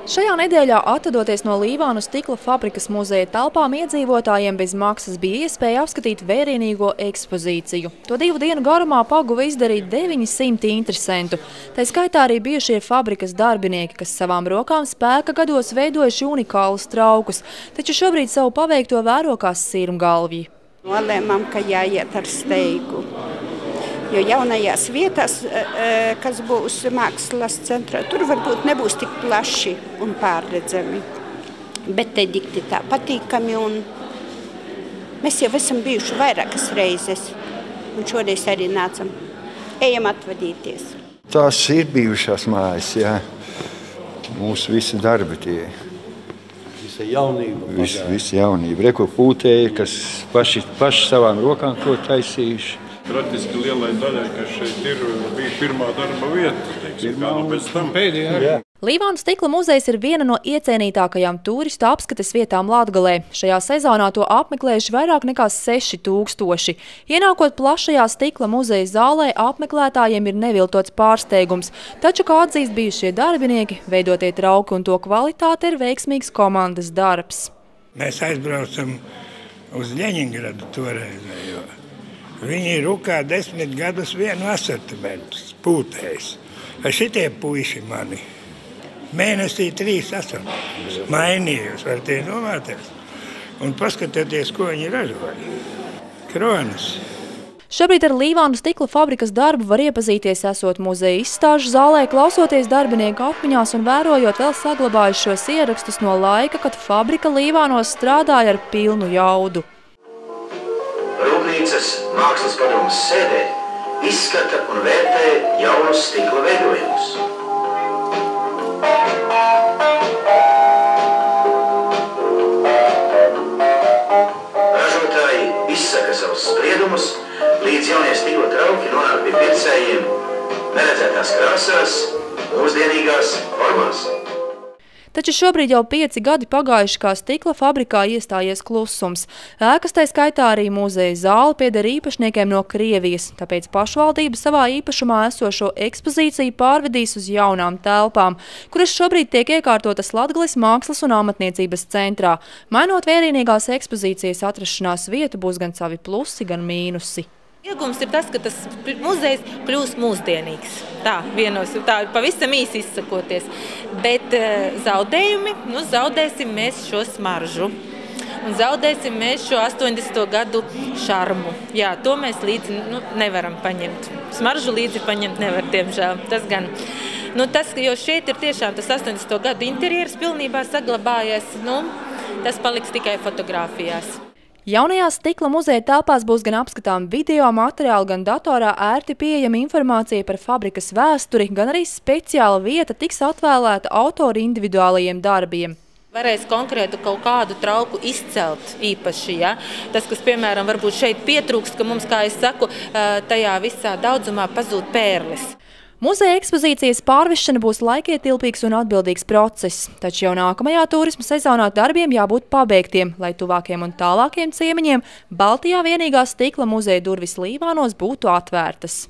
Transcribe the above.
Šajā nedēļā, atradoties no Līvānu stikla fabrikas muzeja telpām, iedzīvotājiem bez maksas bija iespēja apskatīt vērienīgo ekspozīciju. To 2 dienu garumā paguva izdarīt 900 interesentu. Tā skaitā arī bijušie fabrikas darbinieki, kas savām rokām spēka gados veidojuši unikālus traukus, taču šobrīd savu paveikto vēro kā sirmgalvji. Nolēmām, ka jāiet ar steigu. Jo jaunajās vietās, kas būs mākslas centrā, tur varbūt nebūs tik plaši un pārredzami. Bet te dikti tā patīkami, un mēs jau esam bijuši vairākas reizes. Un šoreiz arī nācam, ejam atvadīties. Tās ir bijušās mājas, jā. Mūsu visi darbi tie. Visa jaunība. Visa jaunība. Reku pūtēji, kas paši savām rokām to taisījuši. Praktiski lielai daļai, kas šeit ir, bija pirmā darba vieta, teiksim, kādu pēc tam. Līvānu stikla muzejs ir viena no iecienītākajām turistu apskates vietām Latgalē. Šajā sezonā to apmeklējuši vairāk nekā 6000. Ienākot plašajā stikla muzeja zālē, apmeklētājiem ir neviltots pārsteigums. Taču, kā atzīst bijušie darbinieki, veidotie trauki un to kvalitāte ir veiksmīgs komandas darbs. Mēs aizbraucam uz Ļeņingradu toreizējo. Viņi rukā 10 gadus vienu asortimentu pūtējs. Šitie puiši mani mēnesī 3 asortimentus mainījus, var tie novērties. Un paskatieties, ko viņi ražoja. Kronas. Šobrīd ar Līvānu stikla fabrikas darbu var iepazīties esot muzeja izstāžu zālē, klausoties darbinieku atmiņās un vērojot vēl saglabājušos ierakstus no laika, kad fabrika Līvānos strādāja ar pilnu jaudu. Rūpnīcas mākslas padomes sēdē izskata un vērtē jaunus stikla veidojumus. Ražotāji izsaka savus spriedumus, līdz jaunie stikla trauki nonāk pie pircējiem neredzētās krāsās, mūsdienīgās formās. Taču šobrīd jau 5 gadi pagājuši, kā stikla fabrikā iestājies klusums. Ēkas, tai skaitā arī muzeja zāle, pieder īpašniekiem no Krievijas, tāpēc pašvaldība savā īpašumā esošo ekspozīciju pārvedīs uz jaunām telpām, kuras šobrīd tiek iekārtotas Latgales mākslas un amatniecības centrā. Mainot vērienīgās ekspozīcijas atrašanās vietu, būs gan savi plusi, gan mīnusi. Iegums ir tas, ka tas muzejs kļūst mūsdienīgs. Tā pavisam īsi izsakoties. Bet zaudējumi, zaudēsim mēs šo smaržu. Un zaudēsim mēs šo 80. gadu šarmu. Jā, to mēs līdzi nevaram paņemt. Smaržu līdzi paņemt nevar, diemžēl. Tas gan. Jo šeit ir tiešām tas 80. gadu interjeras pilnībā saglabājies. Tas paliks tikai fotogrāfijās. Jaunajā stikla muzeja telpās būs gan apskatām video materiāli, gan datorā ērti pieejama informācija par fabrikas vēsturi, gan arī speciāla vieta tiks atvēlēta autoru individuālajiem darbiem. Varēs konkrētu kaut kādu trauku izcelt īpaši, ja? Tas, kas, piemēram, varbūt šeit pietrūkst, ka mums, kā es saku, tajā visā daudzumā pazūd pērlis. Muzeja ekspozīcijas pārvešana būs laikietilpīgs un atbildīgs process, taču jau nākamajā turisma sezonā darbiem jābūt pabeigtiem, lai tuvākiem un tālākiem ciemiņiem Baltijā vienīgā stikla muzeja durvis Līvānos būtu atvērtas.